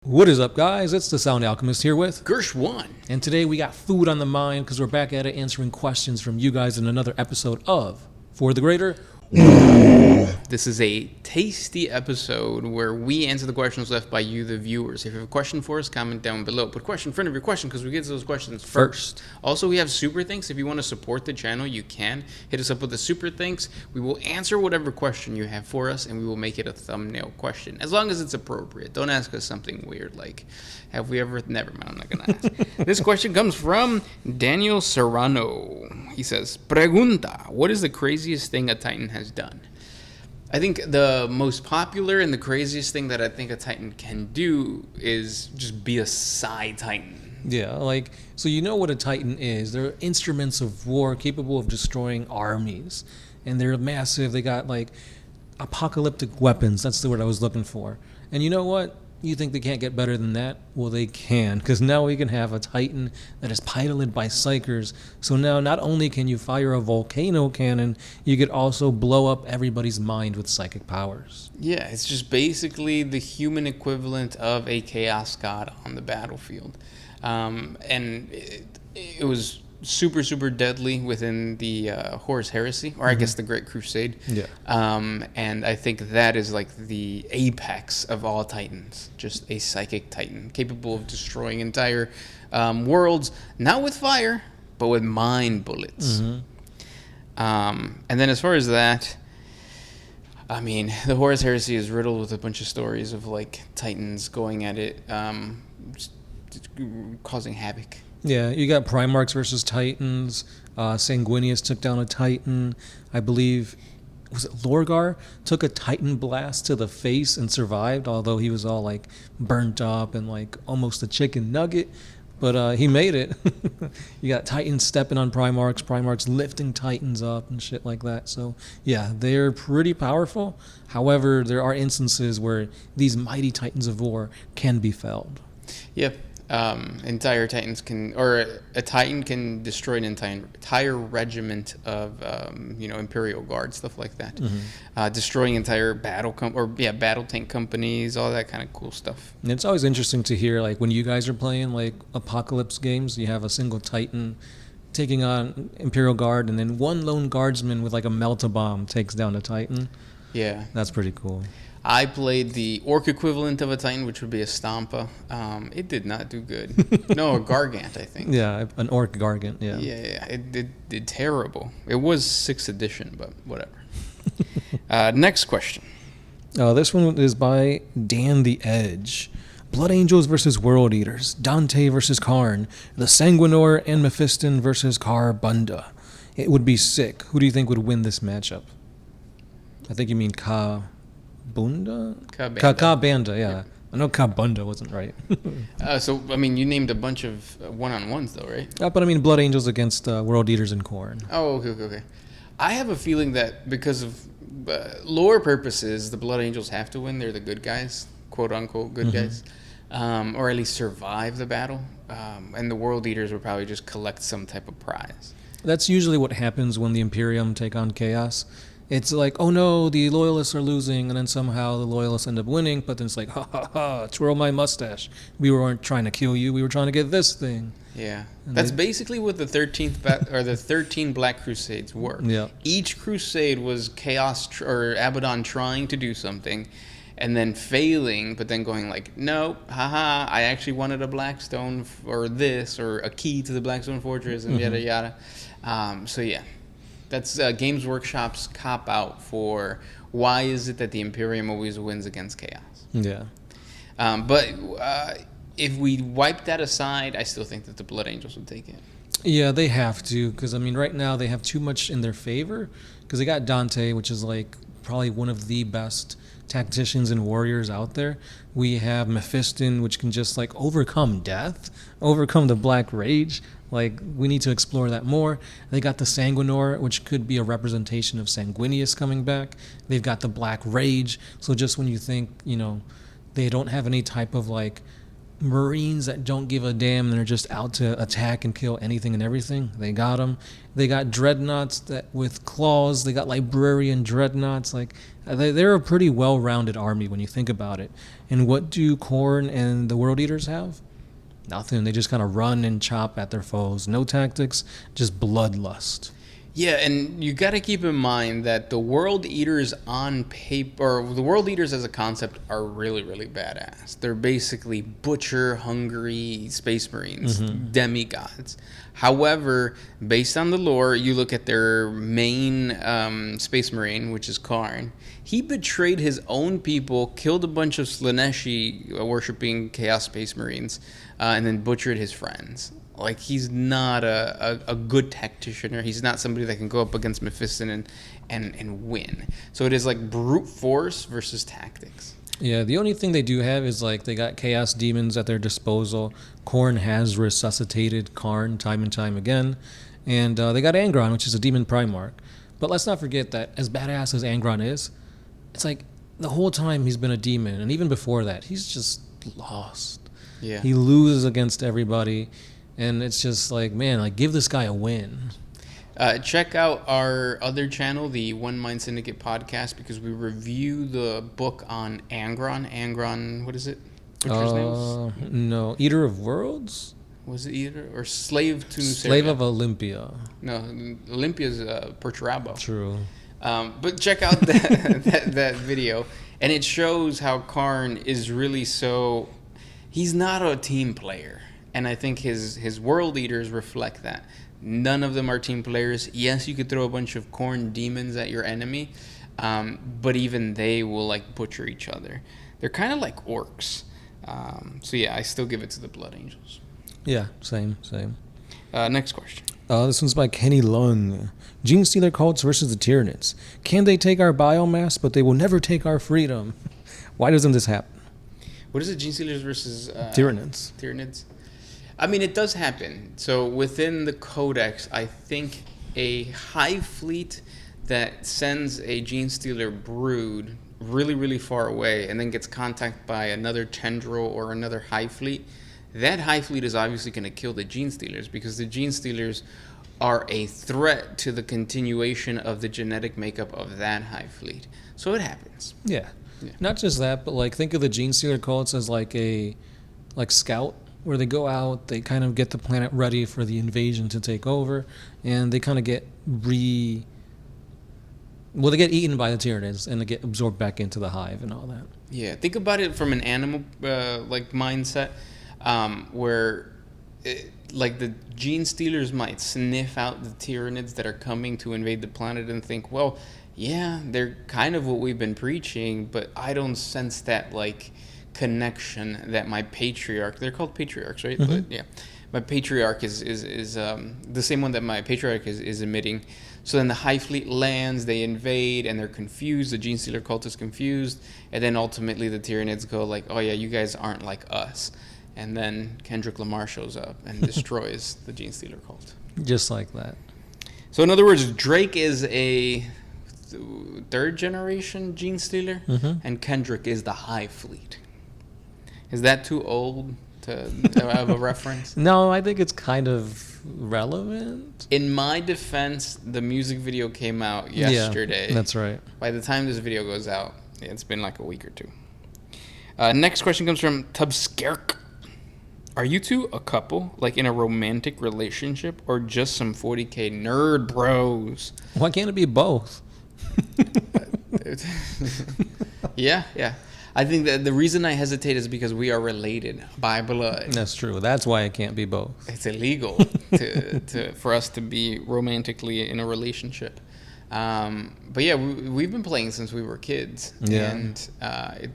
What is up, guys? It's the Sound Alchemist here with Gersh 1. and today we got food on the mind because we're back at it answering questions from you guys in another episode of For the Greater. This is a tasty episode where we answer the questions left by you, the viewers. If you have a question for us, comment down below. Put question in front of your question because we get to those questions first. Also, we have super thanks. If you want to support the channel, you can. Hit us up with the super thanks. We will answer whatever question you have for us, and we will make it a thumbnail question, as long as it's appropriate. Don't ask us something weird like, have we ever... Never mind, I'm not going to ask. This question comes from Daniel Serrano. He says, Pregunta, what is the craziest thing a Titan has done? I think the most popular and the craziest thing that I think a Titan can do is just be a Psi Titan. Yeah, so you know what a Titan is. They're instruments of war capable of destroying armies. And they're massive. They got, apocalyptic weapons. That's the word I was looking for. And you know what? You think they can't get better than that? Well, they can, because now we can have a Titan that is piloted by psychers. So now not only can you fire a volcano cannon, you could also blow up everybody's mind with psychic powers. Yeah, it's just basically the human equivalent of a chaos god on the battlefield. And it was super, super deadly within the Horus Heresy, or I guess the Great Crusade. Yeah. And I think that is like the apex of all Titans, just a psychic Titan capable of destroying entire worlds, not with fire, but with mind bullets. And then as far as that, I mean, the Horus Heresy is riddled with a bunch of stories of Titans going at it, just causing havoc. Yeah, you got Primarchs versus Titans. Sanguinius took down a Titan. I believe, was it Lorgar? Took a Titan blast to the face and survived, although he was all burnt up and almost a chicken nugget. But he made it. You got Titans stepping on Primarchs lifting Titans up and shit like that. So yeah, they're pretty powerful. However, there are instances where these mighty Titans of war can be felled. Yep. Entire Titans can, or a Titan can destroy an entire regiment of, Imperial Guard, stuff like that. Destroying entire battle tank companies, all that kind of cool stuff. And it's always interesting to hear, when you guys are playing, Apocalypse games, you have a single Titan taking on Imperial Guard, and then one lone guardsman with, a melt-a-bomb takes down a Titan. Yeah. That's pretty cool. I played the Orc equivalent of a Titan, which would be a Stampa. It did not do good. No, a Gargant, I think. Yeah, an Orc Gargant, yeah. Yeah, it did terrible. It was 6th edition, but whatever. Next question. This one is by Dan the Edge. Blood Angels versus World Eaters. Dante versus Karn. The Sanguinor and Mephiston versus Karbunda. It would be sick. Who do you think would win this matchup? I think you mean Kabunda, yeah. I know Kabunda wasn't right. You named a bunch of one-on-ones, though, right? But I mean Blood Angels against World Eaters and Khorne. Oh, okay. I have a feeling that because of lore purposes, the Blood Angels have to win. They're the good guys, quote-unquote good guys, or at least survive the battle. And the World Eaters will probably just collect some type of prize. That's usually what happens when the Imperium take on Chaos. It's oh no, the Loyalists are losing, and then somehow the Loyalists end up winning, but then it's ha ha ha, twirl my mustache. We weren't trying to kill you, we were trying to get this thing. Yeah. That's basically what the 13 Black Crusades were. Yeah. Each crusade was Chaos or Abaddon trying to do something, and then failing, but then going no, haha, I actually wanted a Blackstone or this, or a key to the Blackstone Fortress, and yada yada. So yeah. That's Games Workshop's cop-out for why is it that the Imperium always wins against Chaos. Yeah. But if we wipe that aside, I still think that the Blood Angels would take it. Yeah, they have to, because, right now they have too much in their favor, because they got Dante, which is, probably one of the best tacticians and warriors out there. We have Mephiston, which can just, overcome death, overcome the Black Rage. We need to explore that more. They got the Sanguinor, which could be a representation of Sanguinius coming back. They've got the Black Rage. So just when you think, they don't have any type of, Marines that don't give a damn and they're just out to attack and kill anything and everything. They got them. They got dreadnoughts that with claws. They got librarian dreadnoughts. Like they're a pretty well-rounded army when you think about it. And what do Khorne and the World Eaters have? Nothing. They just kind of run and chop at their foes. No tactics, just bloodlust. Yeah, and you got to keep in mind that the World Eaters on paper, or the World Eaters as a concept, are really, really badass. They're basically butcher, hungry Space Marines, demigods. However, based on the lore, you look at their main Space Marine, which is Khorne. He betrayed his own people, killed a bunch of Slaaneshi worshipping Chaos Space Marines, and then butchered his friends. Like, he's not a good tactician, or he's not somebody that can go up against Mephiston and win. So it is like brute force versus tactics. Yeah, the only thing they do have is like they got chaos demons at their disposal. Khorne has resuscitated Karn time and time again. And they got Angron, which is a demon Primarch. But let's not forget that as badass as Angron is, it's like the whole time he's been a demon. And even before that, he's just lost. Yeah. He loses against everybody. And it's just like, man, like give this guy a win. Check out our other channel, the One Mind Syndicate podcast, because we review the book on Angron. Angron, what is it? Butcher's names? No, Eater of Worlds? Was it Eater? Or Slave to Nuceria? Slave of Olympia. No, Olympia's Perturabo. True. But check out that video, and it shows how Karn is really so... He's not a team player. And I think his World Eaters reflect that. None of them are team players. Yes, you could throw a bunch of Khorne demons at your enemy, but even they will like butcher each other. They're kind of like orcs. So yeah, I still give it to the Blood Angels. Yeah, same. Next question. This one's by Kenny Lung. Gene Stealer cults versus the Tyranids. Can they take our biomass, but they will never take our freedom? Why doesn't this happen? What is it, Gene Stealers versus... Tyranids. Tyranids. I mean, it does happen. So within the Codex, I think a hive fleet that sends a Gene Stealer brood really, really far away and then gets contacted by another tendril or another hive fleet, that hive fleet is obviously going to kill the Gene Stealers, because the Gene Stealers are a threat to the continuation of the genetic makeup of that hive fleet. So it happens. Yeah. Not just that, but like think of the Gene Stealer cults as like a scout, where they go out, they kind of get the planet ready for the invasion to take over, and they kind of get they get eaten by the Tyranids, and they get absorbed back into the hive and all that. Yeah, think about it from an animal mindset, where like the Gene Stealers might sniff out the Tyranids that are coming to invade the planet and think, well, yeah, they're kind of what we've been preaching, but I don't sense that like connection that my patriarch, they're called patriarchs, right? But yeah, my patriarch is the same one that my patriarch is emitting. So then the hive fleet lands, they invade, and they're confused. The Gene Stealer cult is confused, and then ultimately the Tyranids go like, oh yeah, you guys aren't like us. And then Kendrick Lamar shows up and destroys the Gene Stealer cult. Just like that. So in other words, Drake is a third generation Gene Stealer, and Kendrick is the hive fleet. Is that too old to have a reference? No, I think it's kind of relevant. In my defense, the music video came out yesterday. Yeah, that's right. By the time this video goes out, it's been like a week or two. Next question comes from Tubskerk. Are you two a couple, like in a romantic relationship, or just some 40K nerd bros? Why can't it be both? Yeah. I think that the reason I hesitate is because we are related by blood. That's true. That's why it can't be both. It's illegal for us to be romantically in a relationship. But yeah, we've been playing since we were kids. Yeah. And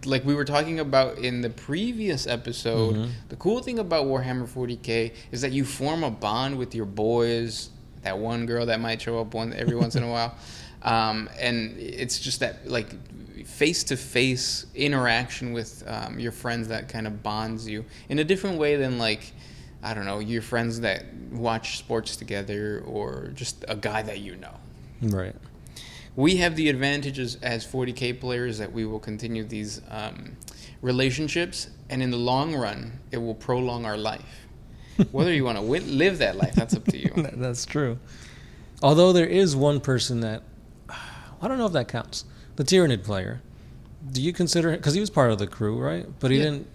like we were talking about in the previous episode, the cool thing about Warhammer 40K is that you form a bond with your boys, that one girl that might show up every once in a while. And it's just that like face-to-face interaction with your friends that kind of bonds you in a different way than like, I don't know, your friends that watch sports together or just a guy that you know. Right. we have the advantages as 40K players that we will continue these relationships, and in the long run, it will prolong our life. Whether you want to live that life, that's up to you. That's true. Although there is one person that, I don't know if that counts, the Tyranid player. Do you consider it, because he was part of the crew, right? But he didn't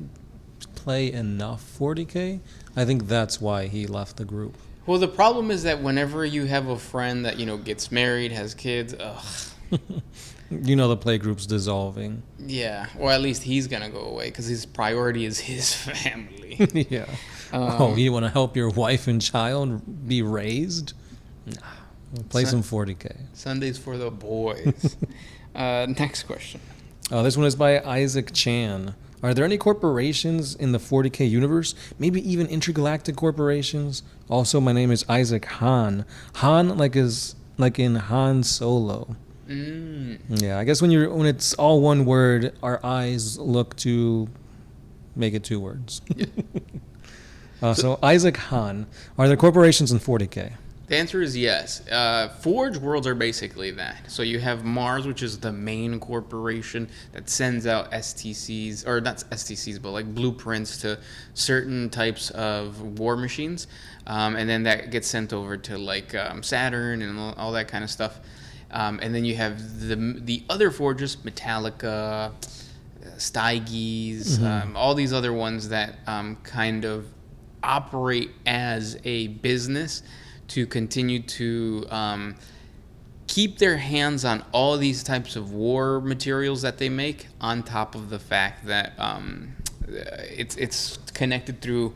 play enough 40K. I think that's why he left the group. Well, the problem is that whenever you have a friend that, gets married, has kids, The play group's dissolving. Yeah, or at least he's going to go away because his priority is his family. Yeah. You want to help your wife and child be raised? Nah. Play some 40K. Sundays for the boys. Next question. This one is by Isaac Chan. Are there any corporations in the 40K universe? Maybe even intergalactic corporations? Also, my name is Isaac Han. Han like in Han Solo. Yeah, I guess when it's all one word, our eyes look to make it two words. So Isaac Han, are there corporations in 40K? The answer is yes. Forge worlds are basically that. So you have Mars, which is the main corporation that sends out STCs, or not STCs, but like blueprints to certain types of war machines. And then that gets sent over to like Saturn and all that kind of stuff. And then you have the other forges, Metallica, Styges, all these other ones that kind of operate as a business to continue to keep their hands on all these types of war materials that they make, on top of the fact that it's connected through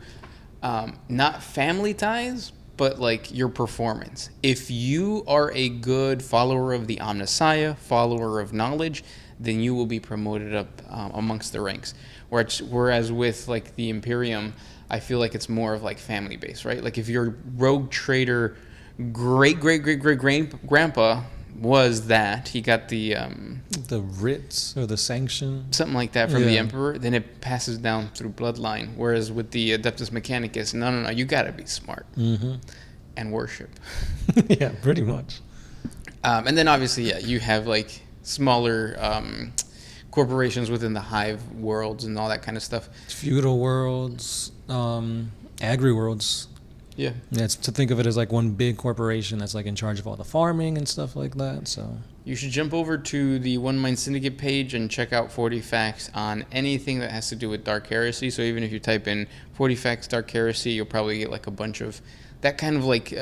not family ties, but like your performance. If you are a good follower of the Omnissiah, follower of knowledge, then you will be promoted up amongst the ranks. Whereas with like the Imperium, I feel like it's more of like family based, right? Like if your rogue trader great grandpa was that, he got the writs or the sanction, something like that from the Emperor, then it passes down through bloodline. Whereas with the Adeptus Mechanicus, no, you gotta be smart and worship. Yeah, pretty much. And then obviously, you have like smaller corporations within the hive worlds and all that kind of stuff. Feudal worlds, agri worlds. Yeah, it's to think of it as like one big corporation that's like in charge of all the farming and stuff like that. So you should jump over to the One Mind Syndicate page and check out 40 Facts on anything that has to do with Dark Heresy. So even if you type in 40 Facts Dark Heresy, you'll probably get like a bunch of that kind of like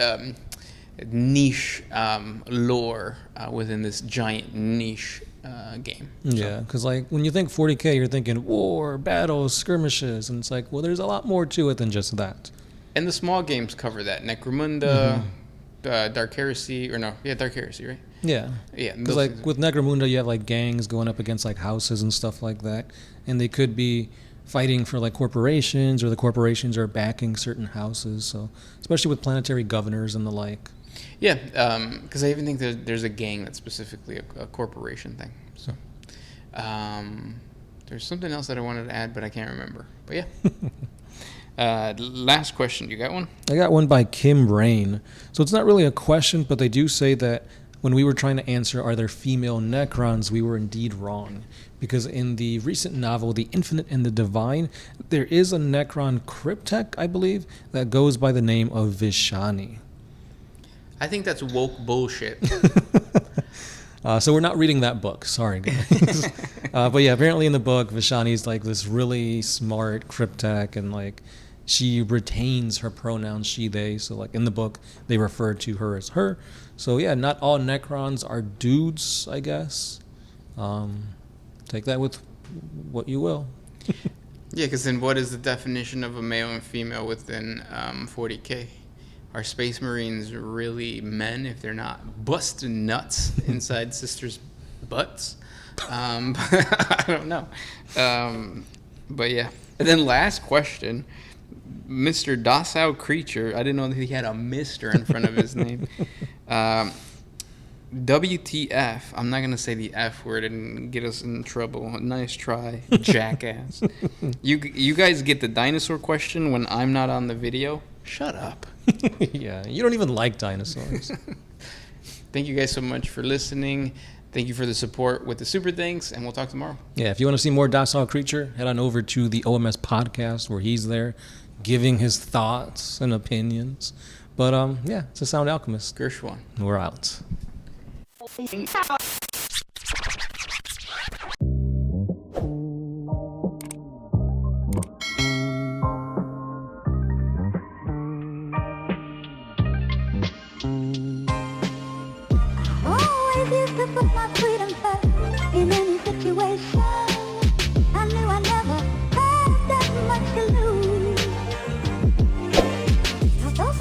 niche lore within this giant niche game. Yeah, because like when you think 40K, you're thinking war, battles, skirmishes, and it's like, well, there's a lot more to it than just that. And the small games cover that. Necromunda, Dark Heresy, Dark Heresy, right? Yeah. Yeah. Because like with Necromunda, you have like gangs going up against like houses and stuff like that. And they could be fighting for like corporations, or the corporations are backing certain houses. So especially with planetary governors and the like. Yeah, because I even think there's a gang that's specifically a corporation thing. So there's something else that I wanted to add, but I can't remember. But yeah. Last question. You got one? I got one by Kim Rain. So it's not really a question, but they do say that when we were trying to answer, are there female Necrons, we were indeed wrong. Because in the recent novel, The Infinite and the Divine, there is a Necron Cryptek, I believe, that goes by the name of Vishani. I think that's woke bullshit. So we're not reading that book. Sorry, guys. But yeah, apparently in the book, Vishani's like this really smart Cryptek, and like she retains her pronouns she, they. So like in the book, they refer to her as her. So yeah, not all Necrons are dudes, I guess. Take that with what you will. Yeah, because then what is the definition of a male and female within 40K? Are Space Marines really men if they're not busting nuts inside sisters' butts? I don't know. But yeah. And then last question, Mr. Docile Creature. I didn't know that he had a Mr. in front of his name. WTF. I'm not going to say the F word and get us in trouble. Nice try, jackass. You guys get the dinosaur question when I'm not on the video? Shut up. Yeah, you don't even like dinosaurs. Thank you guys so much for listening. Thank you for the support with the super thanks, and we'll talk tomorrow. Yeah, if you want to see more Docile Creature, head on over to the OMS podcast where he's there giving his thoughts and opinions. But yeah, it's a Sound Alchemist. Gershwan. We're out. Always used to put my freedom first in any situation.